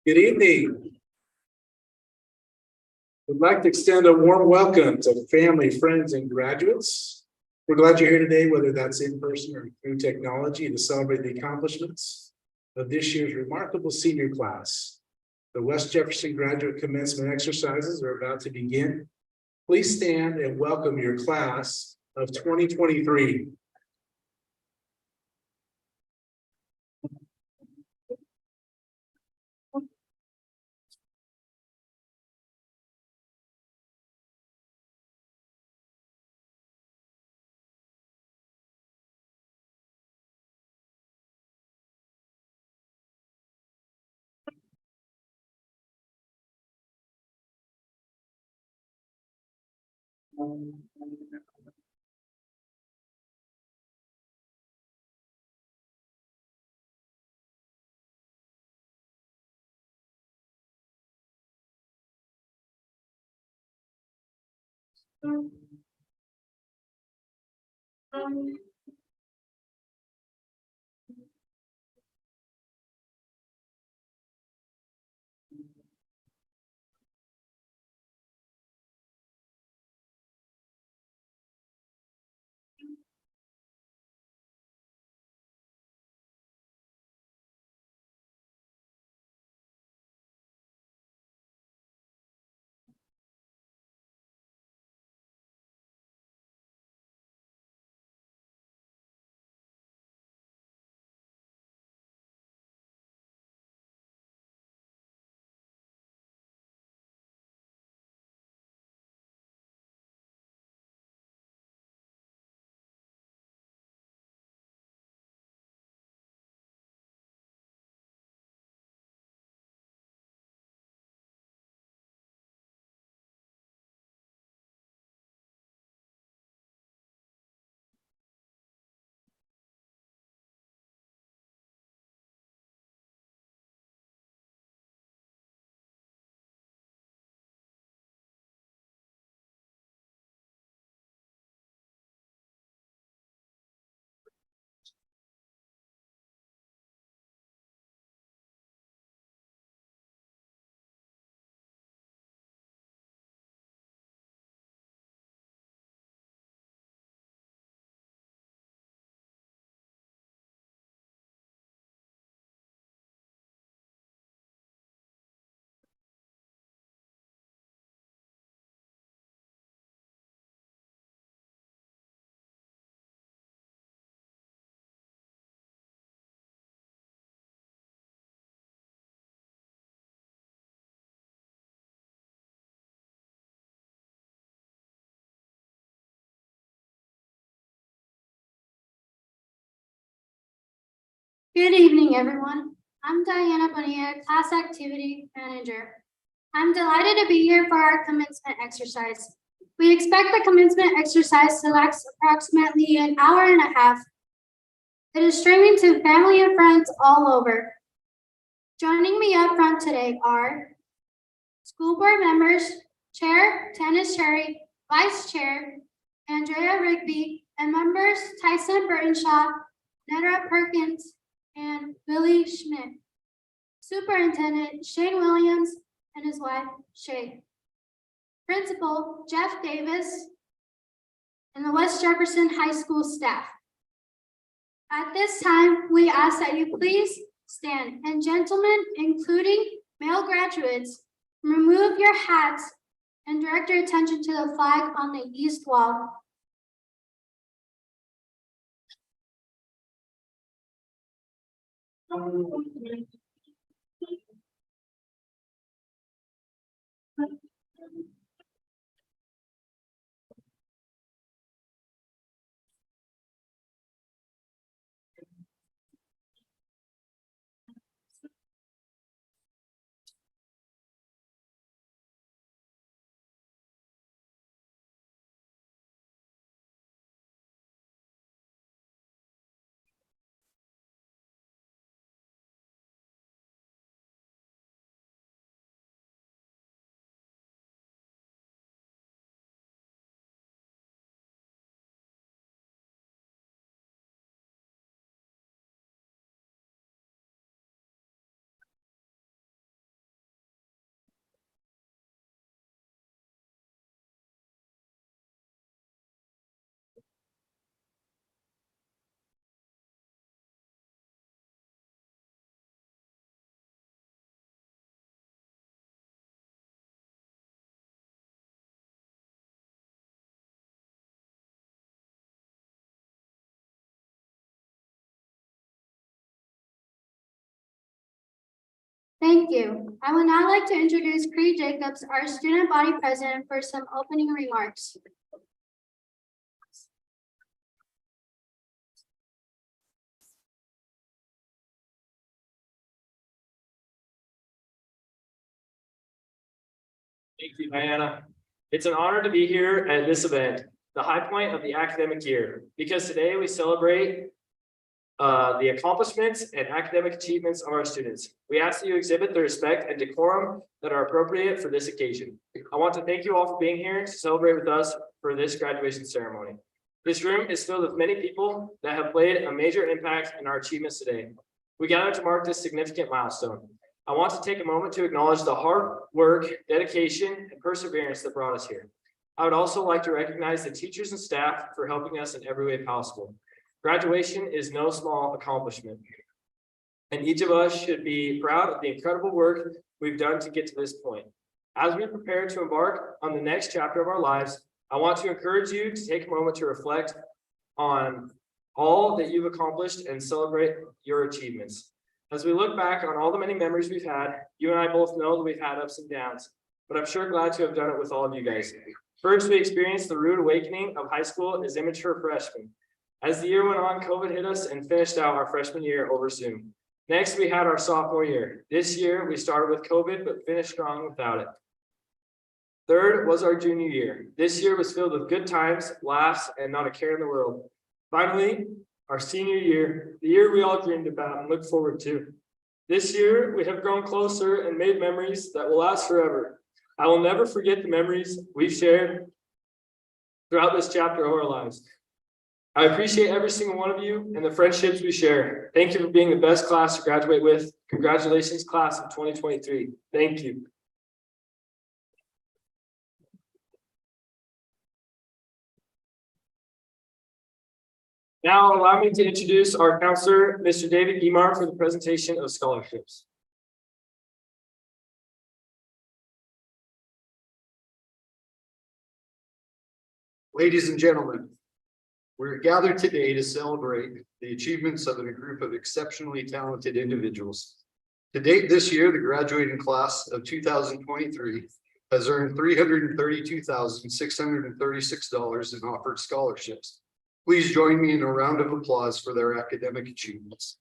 Good evening. We'd like to extend a warm welcome to family, friends, and graduates. We're glad you're here today, whether that's in person or through technology, to celebrate the accomplishments of this year's remarkable senior class. The West Jefferson graduate commencement exercises are about to begin. Please stand and welcome your class of 2023. Good evening, everyone. I'm Diana Bonilla, Class Activity Manager. I'm delighted to be here for our commencement exercise. We expect the commencement exercise to last approximately an hour and a half. It is streaming to family and friends all over. Joining me up front today are school board members, Chair Tennis Cherry, Vice Chair Andrea Rigby, and members Tyson Burtonshaw, Netta Perkins, and Billy Schmidt. Superintendent Shane Williams and his wife Shay. Principal Jeff Davis and the West Jefferson High School staff. At this time, we ask that you please stand, and gentlemen, including male graduates, remove your hats and direct your attention to the flag on the east wall. Thank you. I would now like to introduce Cree Jacobs, our student body president, for some opening remarks. Thank you, Diana. It's an honor to be here at this event, the high point of the academic year, because today we celebrate the accomplishments and academic achievements of our students. We ask that you exhibit the respect and decorum that are appropriate for this occasion. I want to thank you all for being here to celebrate with us for this graduation ceremony. This room is filled with many people that have played a major impact in our achievements today. We gather to mark this significant milestone. I want to take a moment to acknowledge the hard work, dedication, and perseverance that brought us here. I would also like to recognize the teachers and staff for helping us in every way possible. Graduation is no small accomplishment, and each of us should be proud of the incredible work we've done to get to this point. As we prepare to embark on the next chapter of our lives, I want to encourage you to take a moment to reflect on all that you've accomplished and celebrate your achievements. As we look back on all the many memories we've had, you and I both know that we've had ups and downs, but I'm sure glad to have done it with all of you guys. First, we experienced the rude awakening of high school as immature freshmen. As the year went on, COVID hit us and finished out our freshman year over Zoom. Next, we had our sophomore year. This year, we started with COVID, but finished strong without it. Third was our junior year. This year was filled with good times, laughs, and not a care in the world. Finally, our senior year, the year we all dreamed about and looked forward to. This year, we have grown closer and made memories that will last forever. I will never forget the memories we've shared throughout this chapter of our lives. I appreciate every single one of you and the friendships we share. Thank you for being the best class to graduate with. Congratulations, class of 2023. Thank you. Now, allow me to introduce our counselor, Mr. David Guimar, for the presentation of scholarships. Ladies and gentlemen, we're gathered today to celebrate the achievements of a group of exceptionally talented individuals. To date this year, the graduating class of 2023 has earned $332,636 in offered scholarships. Please join me in a round of applause for their academic achievements.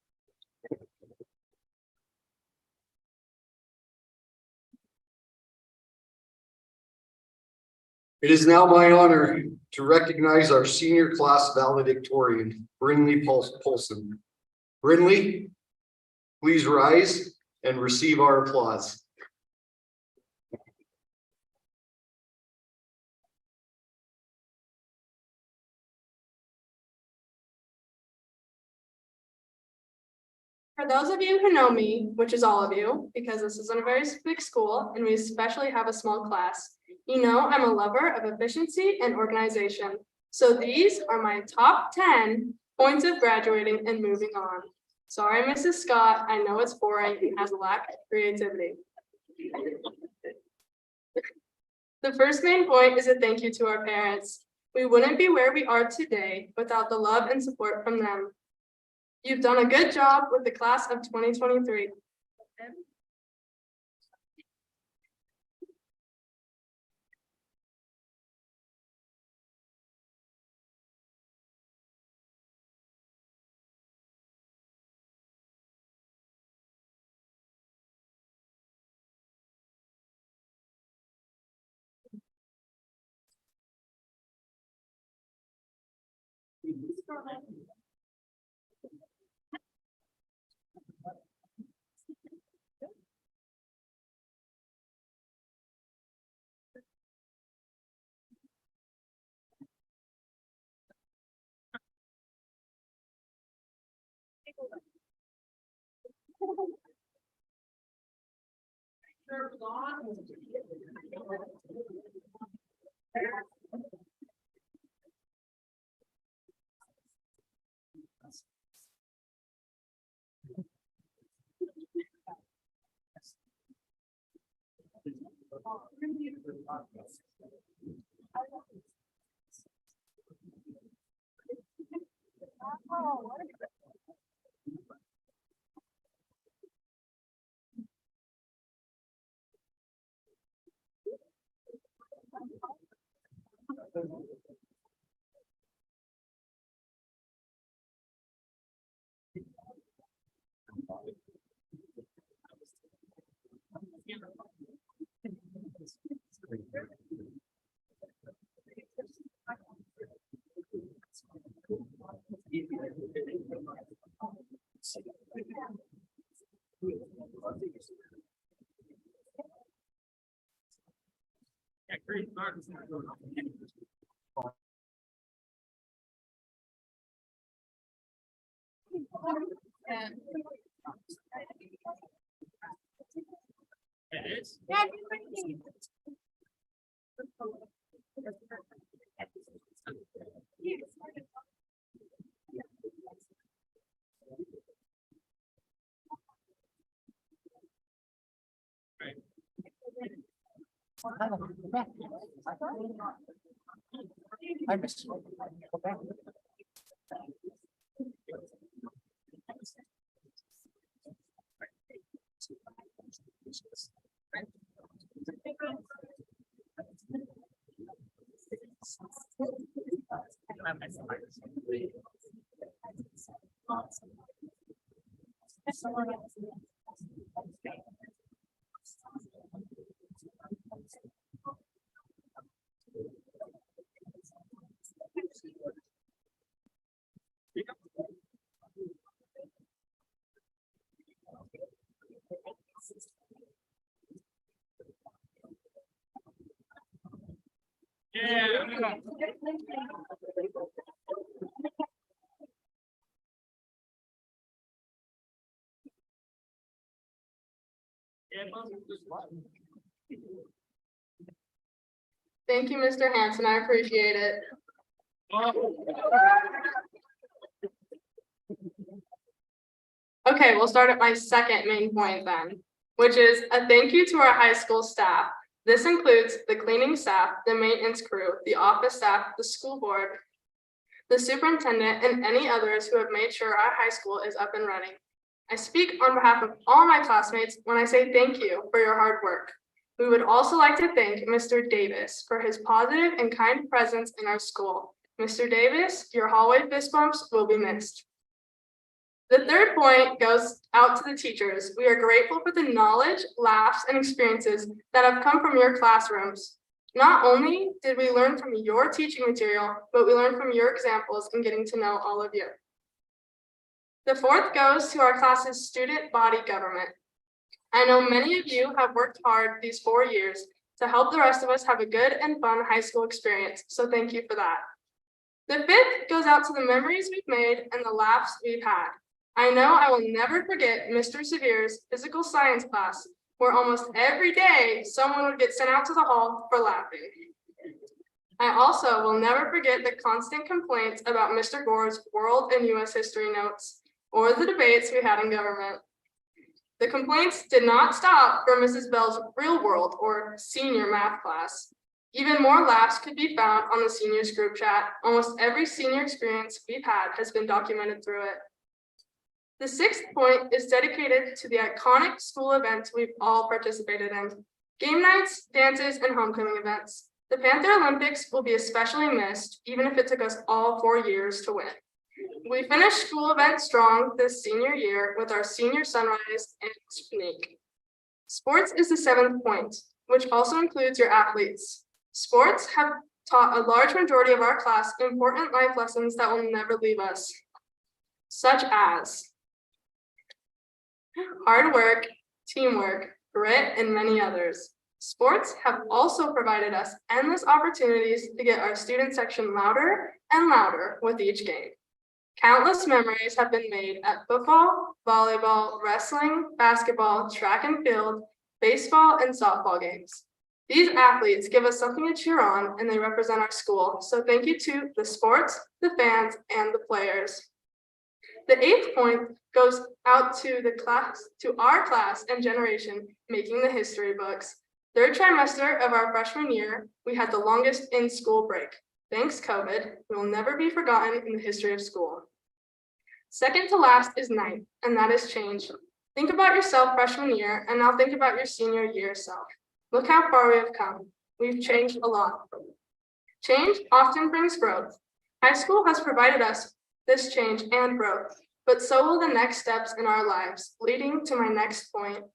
It is now my honor to recognize our senior class valedictorian, Brinley Polson. Brinley, please rise and receive our applause. For those of you who know me, which is all of you, because this isn't a very big school and we especially have a small class, you know I'm a lover of efficiency and organization. So these are my top 10 points of graduating and moving on. Sorry, Mrs. Scott, I know it's boring and has a lack of creativity. The first main point is a thank you to our parents. We wouldn't be where we are today without the love and support from them. You've done a good job with the class of 2023. Thank you, Mr. Hanson. I appreciate it. Okay, we'll start at my second main point then, which is a thank you to our high school staff. This includes the cleaning staff, the maintenance crew, the office staff, the school board, the superintendent, and any others who have made sure our high school is up and running. I speak on behalf of all my classmates when I say thank you for your hard work. We would also like to thank Mr. Davis for his positive and kind presence in our school. Mr. Davis, your hallway fist bumps will be missed. The third point goes out to the teachers. We are grateful for the knowledge, laughs, and experiences that have come from your classrooms. Not only did we learn from your teaching material, but we learned from your examples and getting to know all of you. The fourth goes to our class's student body government. I know many of you have worked hard these 4 years to help the rest of us have a good and fun high school experience, so thank you for that. The fifth goes out to the memories we've made and the laughs we've had. I know I will never forget Mr. Severe's physical science class, where almost every day someone would get sent out to the hall for laughing. I also will never forget the constant complaints about Mr. Gore's world and US history notes, or the debates we had in government. The complaints did not stop for Mrs. Bell's real world or senior math class. Even more laughs could be found on the seniors group chat. Almost every senior experience we've had has been documented through it. The sixth point is dedicated to the iconic school events we've all participated in. Game nights, dances, and homecoming events. The Panther Olympics will be especially missed, even if it took us all 4 years to win. We finished school events strong this senior year with our senior sunrise and sneak. Sports is the seventh point, which also includes your athletes. Sports have taught a large majority of our class important life lessons that will never leave us, such as hard work, teamwork, grit, and many others. Sports have also provided us endless opportunities to get our student section louder and louder with each game. Countless memories have been made at football, volleyball, wrestling, basketball, track and field, baseball, and softball games. These athletes give us something to cheer on, and they represent our school. So thank you to the sports, the fans, and the players. The eighth point goes out to our class and generation making the history books. Third trimester of our freshman year, we had the longest in-school break. Thanks, COVID, we will never be forgotten in the history of school. Second to last is ninth, and that is change. Think about yourself freshman year, and now think about your senior year self. Look how far we have come. We've changed a lot. Change often brings growth. High school has provided us this change and growth, but so will the next steps in our lives, leading to my next point.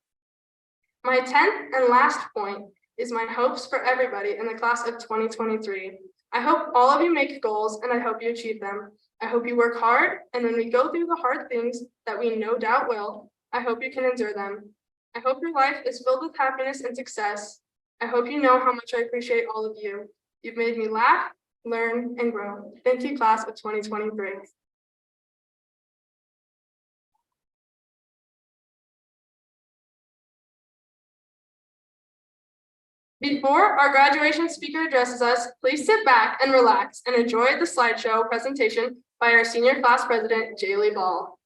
My 10th and last point is my hopes for everybody in the class of 2023. I hope all of you make goals, and I hope you achieve them. I hope you work hard, and when we go through the hard things that we no doubt will, I hope you can endure them. I hope your life is filled with happiness and success. I hope you know how much I appreciate all of you. You've made me laugh, learn, and grow. Thank you, class of 2023. Before our graduation speaker addresses us, please sit back and relax and enjoy the slideshow presentation by our senior class president, Jaylee Ball.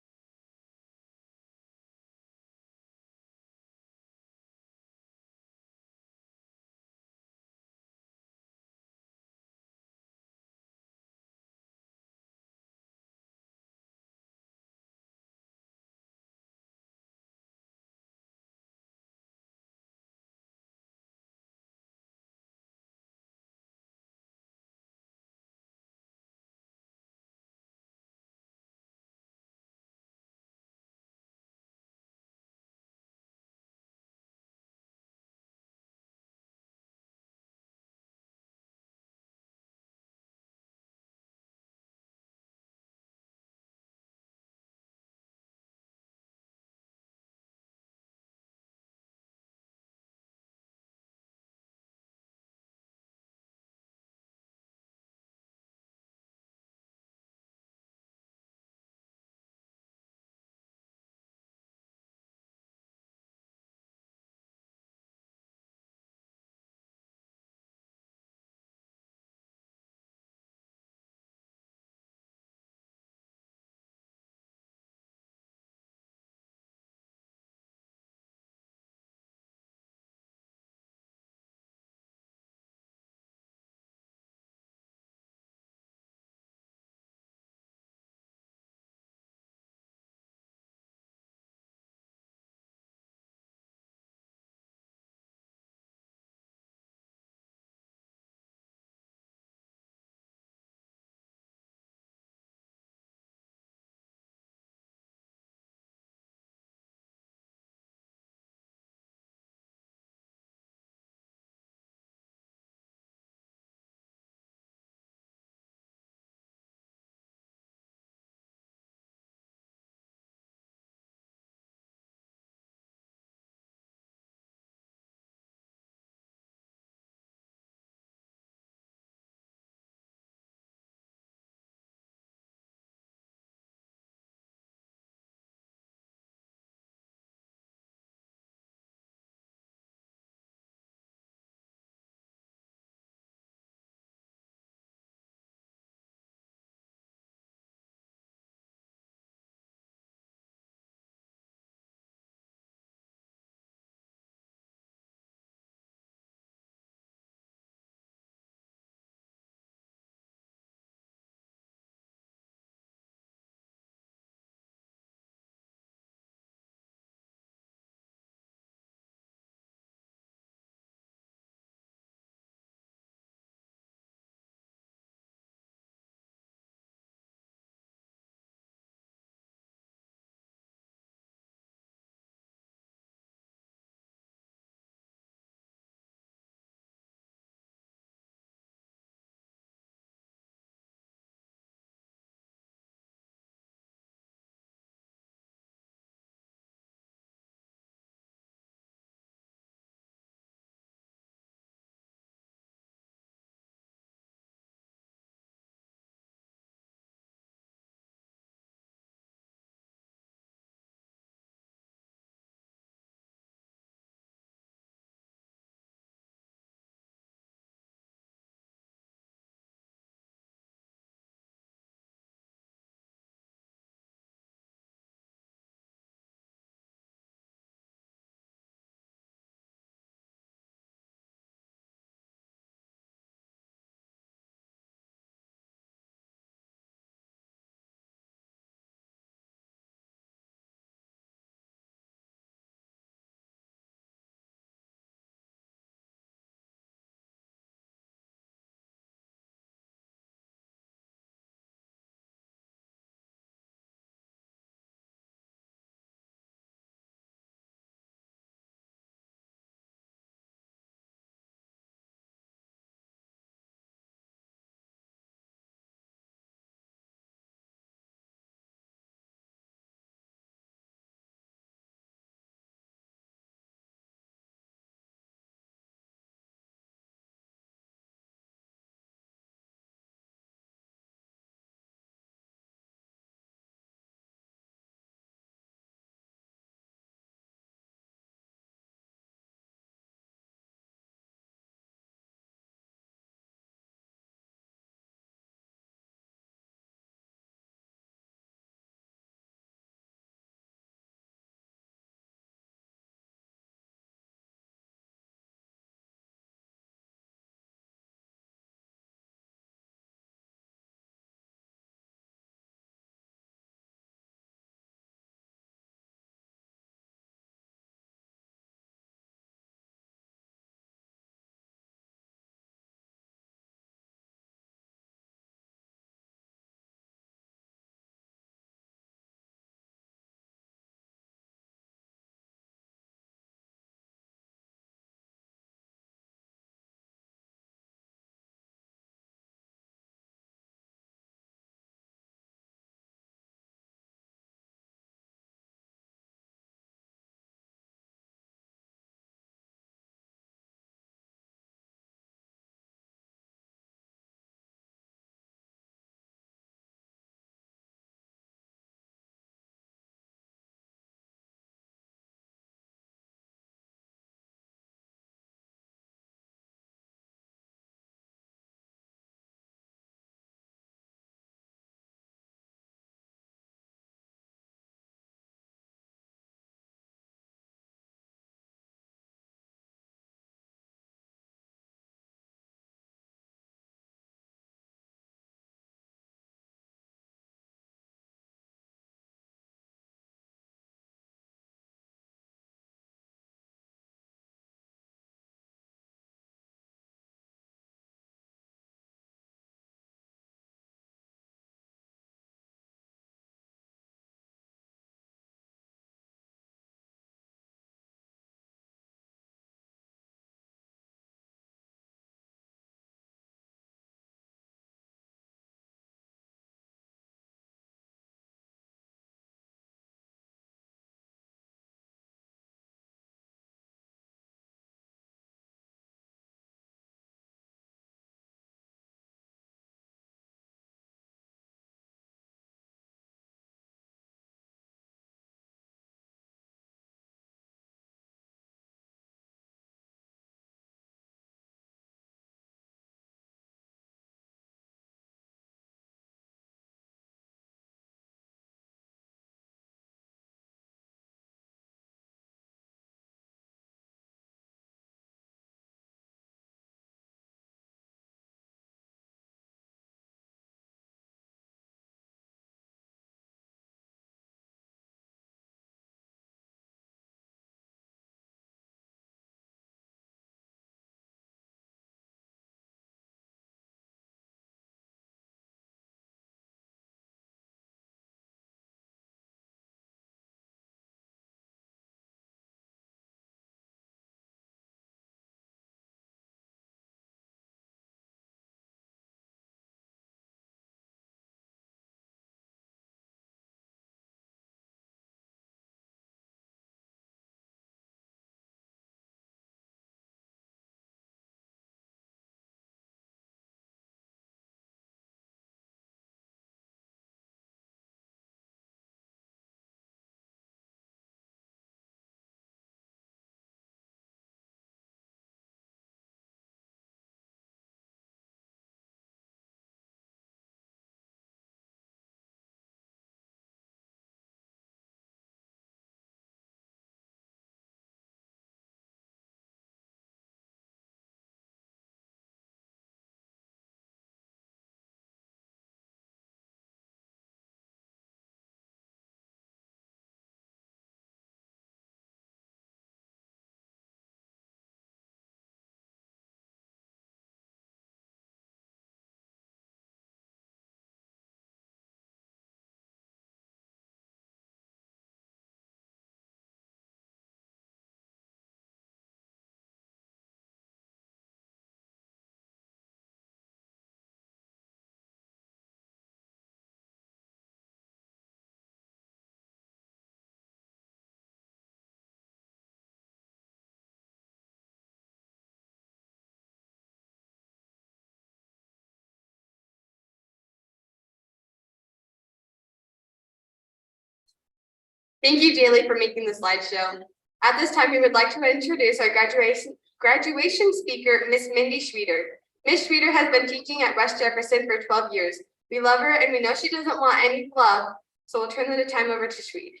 Thank you, Daly, for making the slideshow. At this time, we would like to introduce our graduation speaker, Miss Mindy Schweeder. Miss Schweeder has been teaching at West Jefferson for 12 years. We love her and we know she doesn't want any fluff, so we'll turn the time over to Schweed.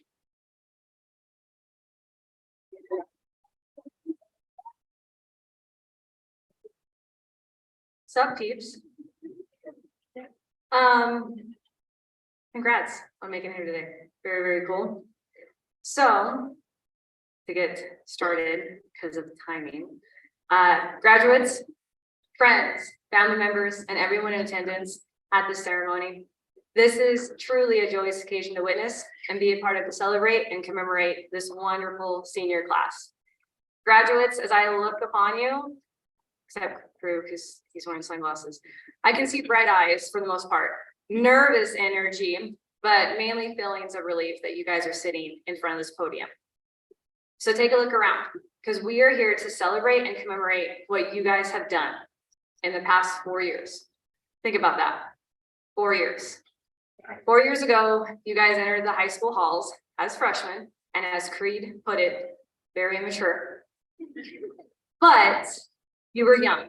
Sup, peeps? Congrats on making it here today. Very, very cool. So, to get started, because of the timing, graduates, friends, family members, and everyone in attendance at this ceremony, this is truly a joyous occasion to witness and be a part of to celebrate and commemorate this wonderful senior class. Graduates, as I look upon you, except Drew, because he's wearing sunglasses, I can see bright eyes for the most part, nervous energy, but mainly feelings of relief that you guys are sitting in front of this podium. So take a look around, because we are here to celebrate and commemorate what you guys have done in the past 4 years. Think about that. 4 years. 4 years ago, you guys entered the high school halls as freshmen, and as Creed put it, very immature. But you were young.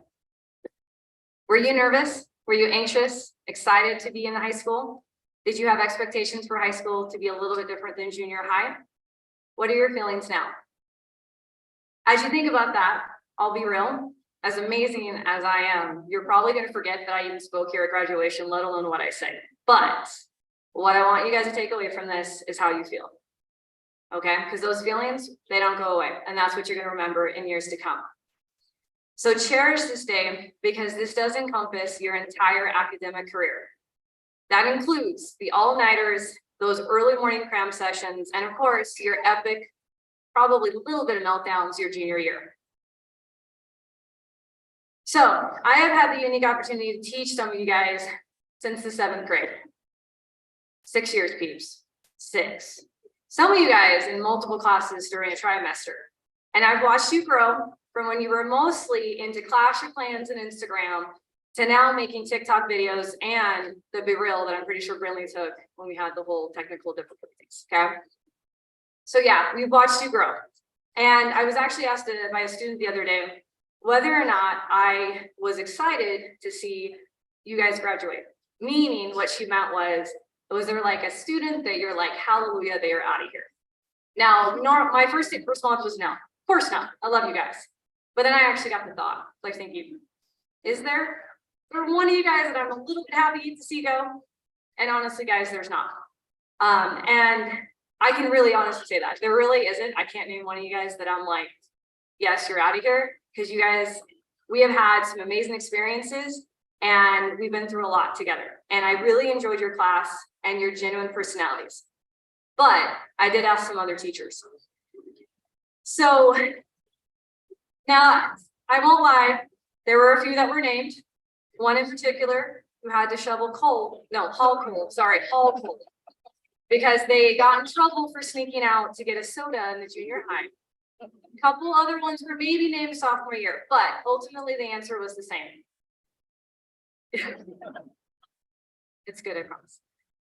Were you nervous? Were you anxious? Excited to be in the high school? Did you have expectations for high school to be a little bit different than junior high? What are your feelings now? As you think about that, I'll be real, as amazing as I am, you're probably going to forget that I even spoke here at graduation, let alone what I said. But what I want you guys to take away from this is how you feel. Okay? Because those feelings, they don't go away. And that's what you're going to remember in years to come. So cherish this day, because this does encompass your entire academic career. That includes the all-nighters, those early morning cram sessions, and of course, your epic, probably a little bit of meltdowns your junior year. So I have had the unique opportunity to teach some of you guys since the 7th grade. 6 years, peeps. 6. Some of you guys in multiple classes during a trimester. And I've watched you grow from when you were mostly into Clash of Clans and Instagram to now making TikTok videos and the Be Real that I'm pretty sure Brinley took when we had the whole technical difficulties, okay? So yeah, we've watched you grow. And I was actually asked by a student the other day whether or not I was excited to see you guys graduate. Meaning what she meant was there like a student that you're like, hallelujah, they are out of here. Now, my first response was no, of course not. I love you guys. But then I actually got the thought, like thinking, is there one of you guys that I'm a little bit happy to see go? And honestly, guys, there's not. And I can really honestly say that. There really isn't. I can't name one of you guys that I'm like, yes, you're out of here. Because you guys, we have had some amazing experiences and we've been through a lot together. And I really enjoyed your class and your genuine personalities. But I did ask some other teachers. So now, I won't lie, there were a few that were named. One in particular who had to shovel hall coal, because they got in trouble for sneaking out to get a soda in the junior high. A couple other ones were maybe named sophomore year, but ultimately the answer was the same. It's good, I promise.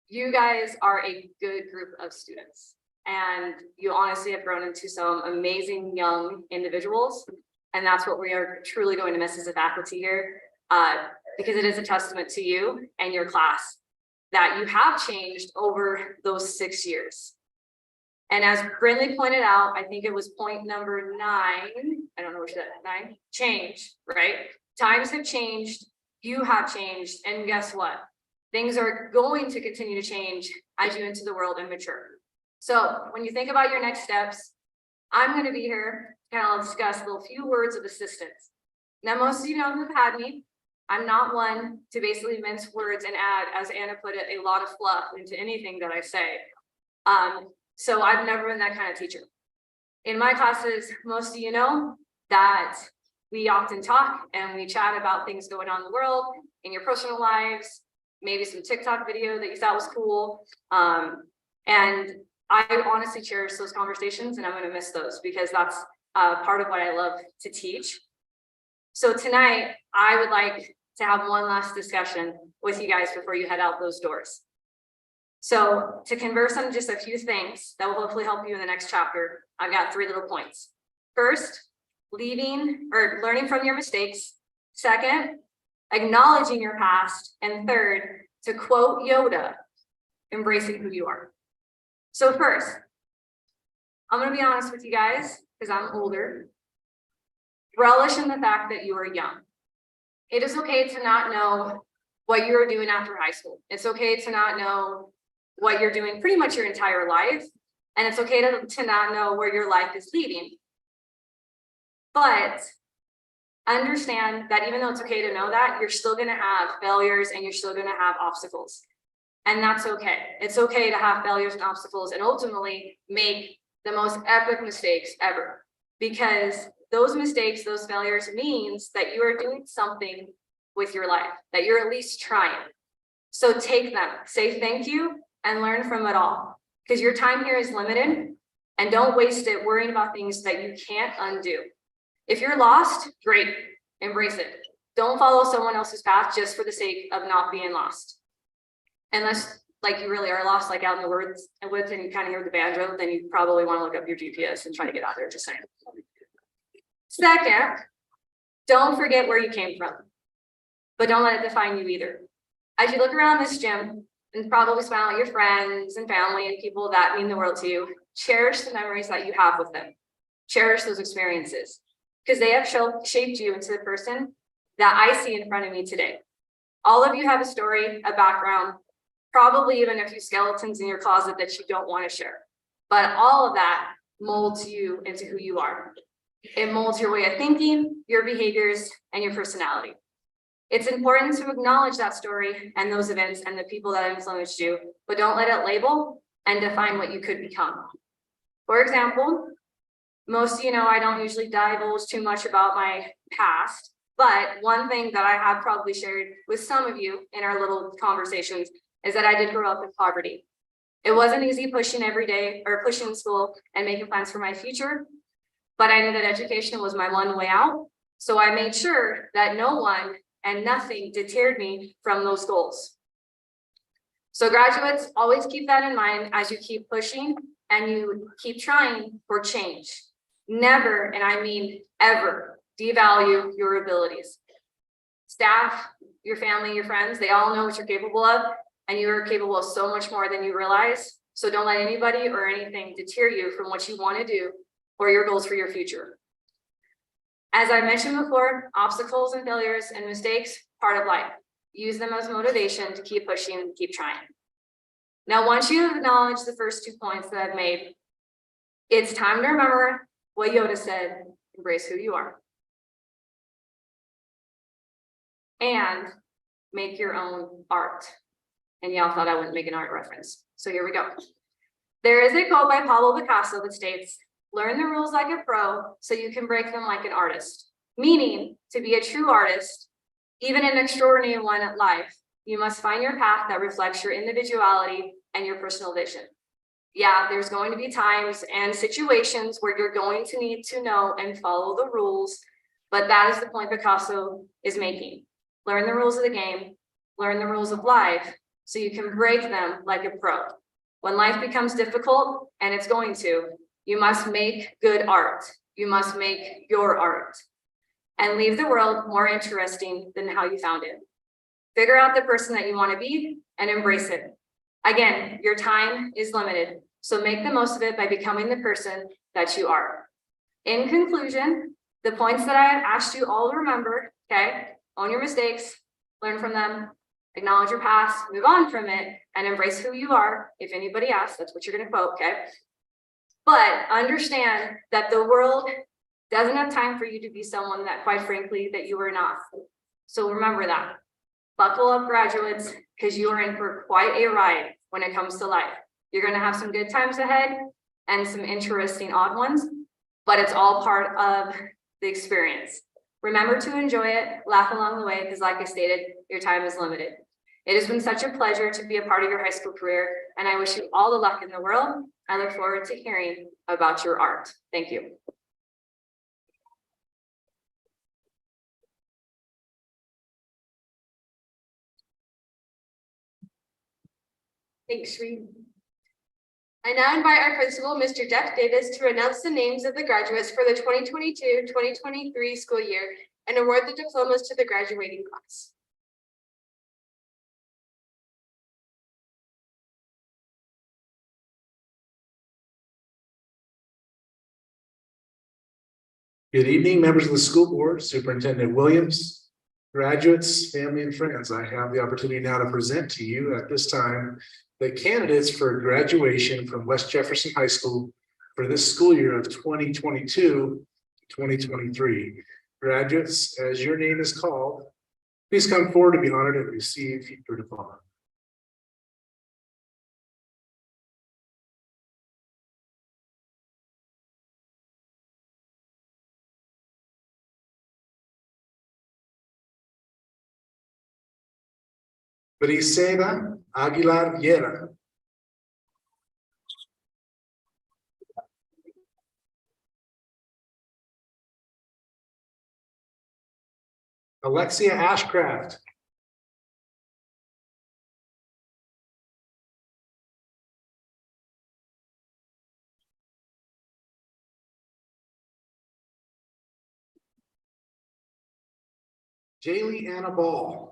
You guys are a good group of students, and you honestly have grown into some amazing young individuals. And that's what we are truly going to miss as a faculty here, because it is a testament to you and your class that you have changed over those 6 years. And as Brinley pointed out, I think it was point number 9. I don't know which that 9. Change, right? Times have changed. You have changed. And guess what? Things are going to continue to change as you enter the world and mature. So when you think about your next steps, I'm going to be here to kind of discuss a little few words of assistance. Now, most of you know who've had me. I'm not one to basically mince words and add, as Anna put it, a lot of fluff into anything that I say. So I've never been that kind of teacher. In my classes, most of you know that we often talk and we chat about things going on in the world, in your personal lives, maybe some TikTok video that you thought was cool. And I honestly cherish those conversations, and I'm going to miss those because that's part of what I love to teach. So tonight, I would like to have one last discussion with you guys before you head out those doors. So to converse on just a few things that will hopefully help you in the next chapter, I've got 3 little points. First, learning from your mistakes. Second, acknowledging your past. And third, to quote Yoda, embracing who you are. So first, I'm going to be honest with you guys, because I'm older. Relish in the fact that you are young. It is okay to not know what you're doing after high school. It's okay to not know what you're doing pretty much your entire life. And it's okay to not know where your life is leading. But understand that even though it's okay to know that, you're still going to have failures and you're still going to have obstacles. And that's okay. It's okay to have failures and obstacles and ultimately make the most epic mistakes ever. Because those mistakes, those failures means that you are doing something with your life, that you're at least trying. So take them, say thank you, and learn from it all. Because your time here is limited, and don't waste it worrying about things that you can't undo. If you're lost, great, embrace it. Don't follow someone else's path just for the sake of not being lost. Unless like you really are lost, like out in the woods and you kind of hear the banjo, then you probably want to look up your GPS and try to get out there, just saying. Second, don't forget where you came from, but don't let it define you either. As you look around this gym and probably smile at your friends and family and people that mean the world to you, cherish the memories that you have with them. Cherish those experiences because they have shaped you into the person that I see in front of me today. All of you have a story, a background, probably even a few skeletons in your closet that you don't want to share. But all of that molds you into who you are. It molds your way of thinking, your behaviors, and your personality. It's important to acknowledge that story and those events and the people that influenced you, but don't let it label and define what you could become. For example, most of you know I don't usually divulge too much about my past, but one thing that I have probably shared with some of you in our little conversations is that I did grow up in poverty. It wasn't easy pushing every day or pushing school and making plans for my future, but I knew that education was my one way out. So I made sure that no one and nothing deterred me from those goals. So graduates, always keep that in mind as you keep pushing and you keep trying for change. Never, and I mean ever, devalue your abilities. Staff, your family, your friends, they all know what you're capable of, and you're capable of so much more than you realize. So don't let anybody or anything deter you from what you want to do or your goals for your future. As I mentioned before, obstacles and failures and mistakes, part of life. Use them as motivation to keep pushing and keep trying. Now, once you acknowledge the first 2 points that I've made, it's time to remember what Yoda said, embrace who you are. And make your own art. And y'all thought I wouldn't make an art reference. So here we go. There is a quote by Pablo Picasso that states, learn the rules like a pro so you can break them like an artist. Meaning, to be a true artist, even an extraordinary one at life, you must find your path that reflects your individuality and your personal vision. Yeah, there's going to be times and situations where you're going to need to know and follow the rules, but that is the point Picasso is making. Learn the rules of the game, learn the rules of life, so you can break them like a pro. When life becomes difficult, and it's going to, you must make good art. You must make your art and leave the world more interesting than how you found it. Figure out the person that you want to be and embrace it. Again, your time is limited, so make the most of it by becoming the person that you are. In conclusion, the points that I have asked you all to remember, okay? Own your mistakes, learn from them, acknowledge your past, move on from it, and embrace who you are. If anybody asks, that's what you're going to quote, okay? But understand that the world doesn't have time for you to be someone that, quite frankly, that you are not. So remember that. Buckle up, graduates, because you are in for quite a ride when it comes to life. You're going to have some good times ahead and some interesting odd ones, but it's all part of the experience. Remember to enjoy it, laugh along the way, because like I stated, your time is limited. It has been such a pleasure to be a part of your high school career, and I wish you all the luck in the world. I look forward to hearing about your art. Thank you. Thanks, Reed. I now invite our principal, Mr. Jeff Davis, to announce the names of the graduates for the 2022-2023 school year and award the diplomas to the graduating class. Good evening, members of the school board, Superintendent Williams, graduates, family, and friends. I have the opportunity now to present to you at this time the candidates for graduation from West Jefferson High School for this school year of 2022-2023. Graduates, as your name is called, please come forward to be honored and receive your diploma. Briseda Aguilar Viera. Alexia Ashcraft. Jaylee Anna Ball.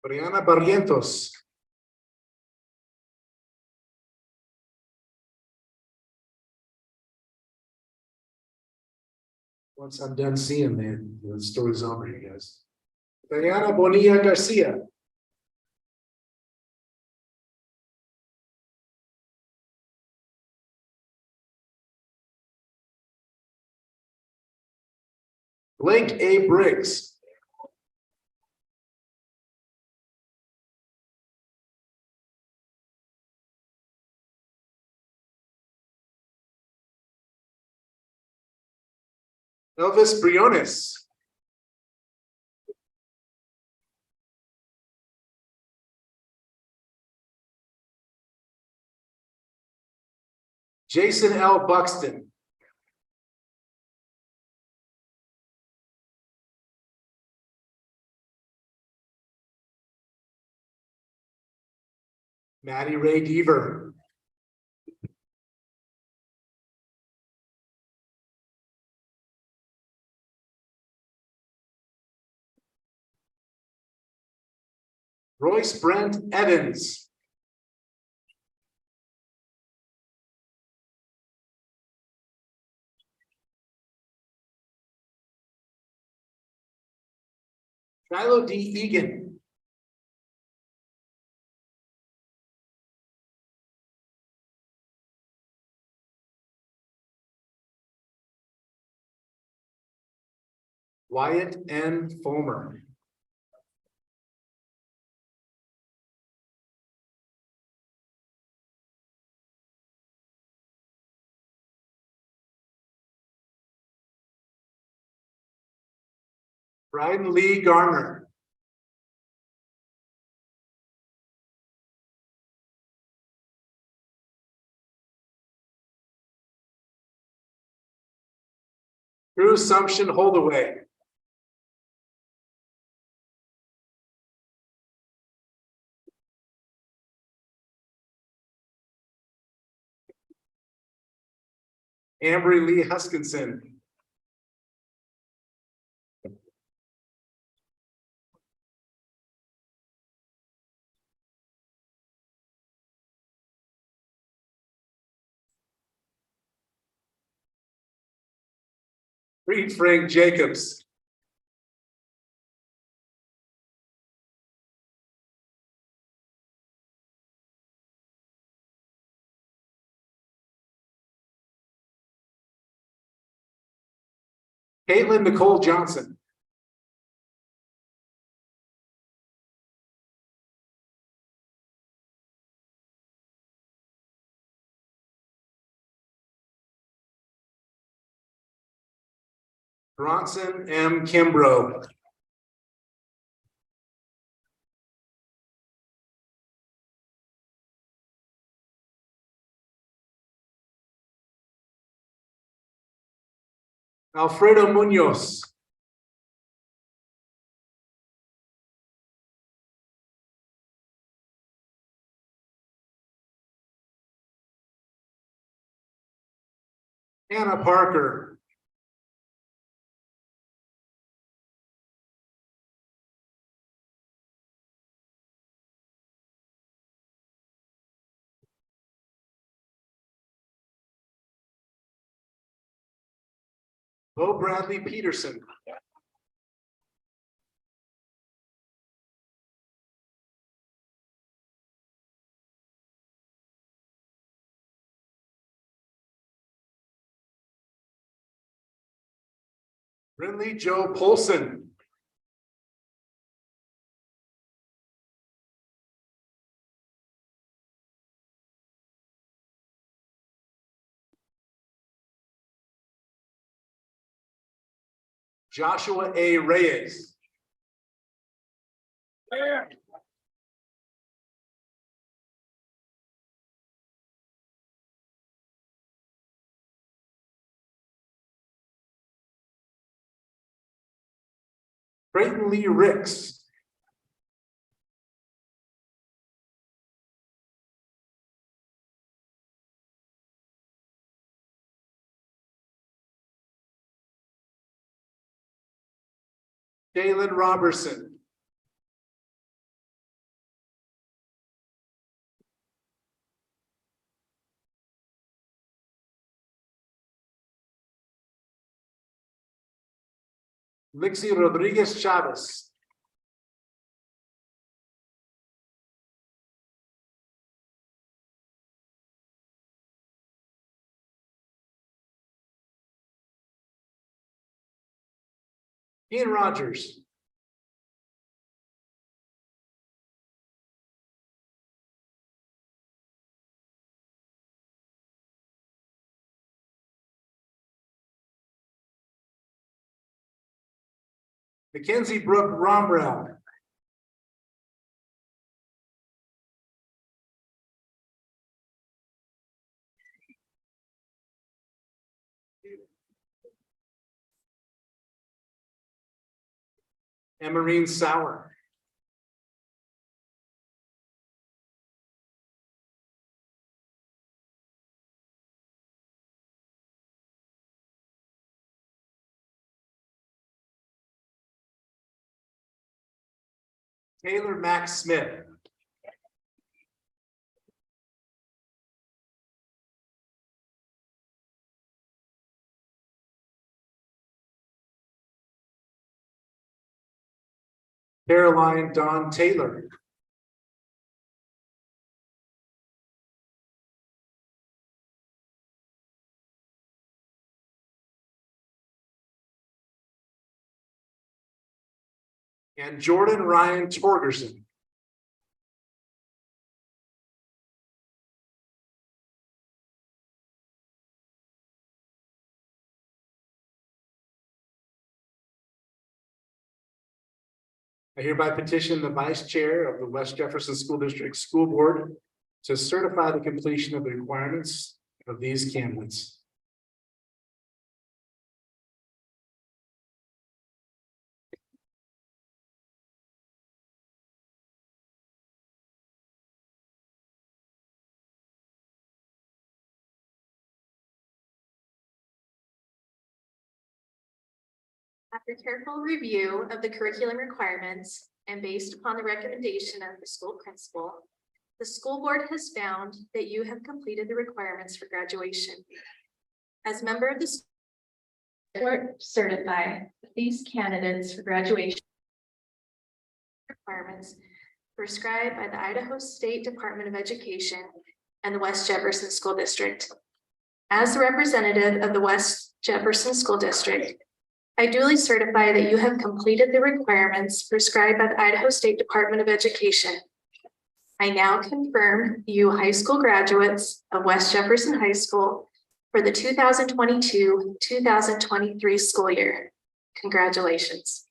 Brianna Barrientos. Once I'm done seeing the story's over, you guys. Diana Bonilla Garcia. Blake A. Briggs. Elvis Briones. Jason L. Buxton. Maddie Ray Deaver. Royce Brent Evans. Shiloh D. Egan. Wyatt N. Fulmer. Brian Lee Garner. Drew Assumption Holdaway. Ambry Lee Huskinson. Reed Frank Jacobs. Caitlin Nicole Johnson. Bronson M. Kimbrough. Alfredo Munoz. Anna Parker. Bo Bradley Peterson. Brinley Joe Polson. Joshua A. Reyes. Creighton Lee Ricks. Jalen Robertson. Lixie Rodriguez Chavez. Ian Rogers. Mackenzie Brooke Romrell. Emarine Sauer. Taylor Max Smith. Caroline Dawn Taylor. And Jordan Ryan Torgerson. I hereby petition the Vice Chair of the West Jefferson School District School Board to certify the completion of the requirements of these candidates. After careful review of the curriculum requirements and based upon the recommendation of the school principal, the school board has found that you have completed the requirements for graduation. As member of the school board, certify these candidates for graduation requirements prescribed by the Idaho State Department of Education and the West Jefferson School District. As the representative of the West Jefferson School District, I duly certify that you have completed the requirements prescribed by the Idaho State Department of Education. I now confirm you high school graduates of West Jefferson High School for the 2022-2023 school year. Congratulations.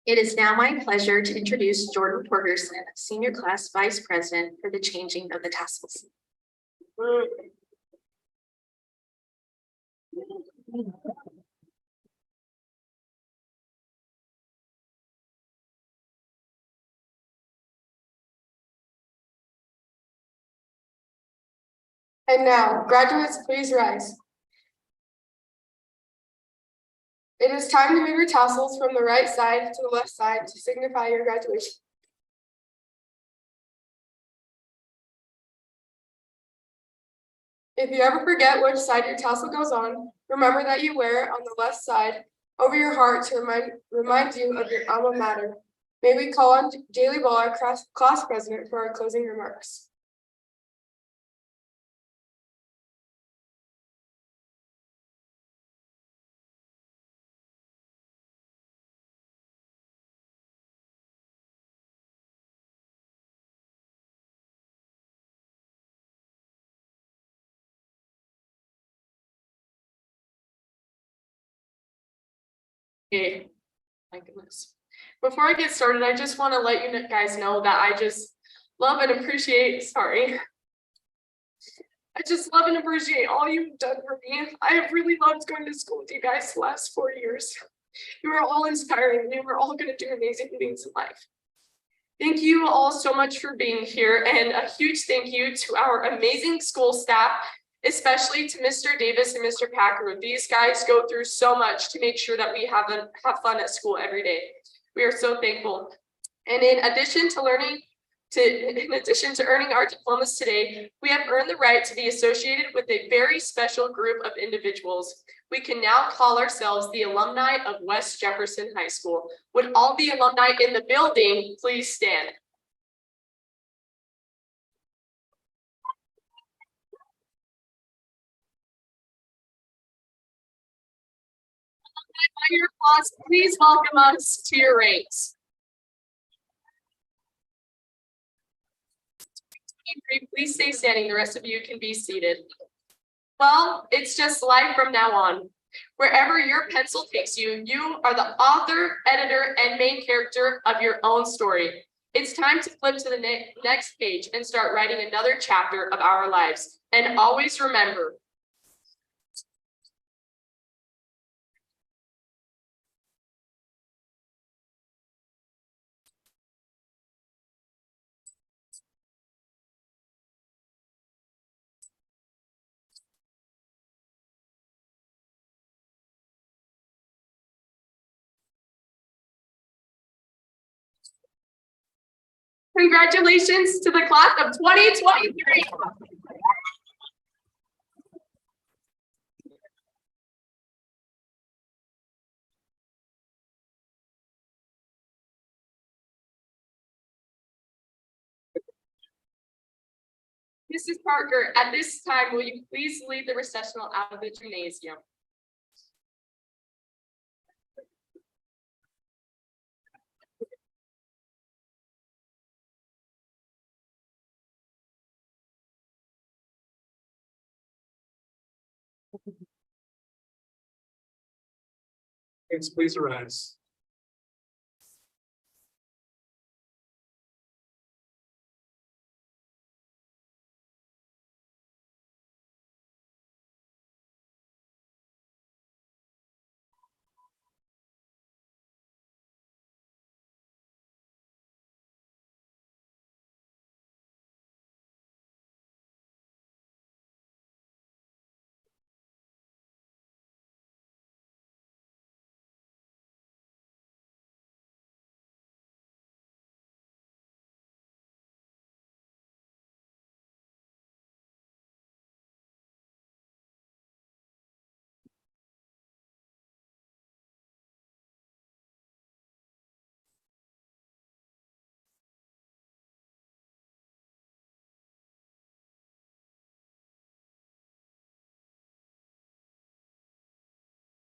It is now my pleasure to introduce Jordan Torgerson, Senior Class Vice President for the changing of the tassels. And now, graduates, please rise. It is time to move your tassels from the right side to the left side to signify your graduation. If you ever forget which side your tassel goes on, remember that you wear it on the left side over your heart to remind you of your alma mater. May we call on Jaylee Ball, our class president, for our closing remarks. Okay, my goodness. Before I get started, I just want to let you guys know that I just love and appreciate, I just love and appreciate all you've done for me. I have really loved going to school with you guys the last 4 years. You are all inspiring and you are all going to do amazing things in life. Thank you all so much for being here, and a huge thank you to our amazing school staff, especially to Mr. Davis and Mr. Packer. These guys go through so much to make sure that we have fun at school every day. We are so thankful. And in addition to earning our diplomas today, we have earned the right to be associated with a very special group of individuals. We can now call ourselves the alumni of West Jefferson High School. Would all the alumni in the building please stand? By your applause, please welcome us to your ranks. Please stay standing. The rest of you can be seated. Well, it's just life from now on. Wherever your pencil takes you, you are the author, editor, and main character of your own story. It's time to flip to the next page and start writing another chapter of our lives. And always remember, congratulations to the class of 2023. Mrs. Parker, at this time, will you please lead the recessional out of the gymnasium? Please arise.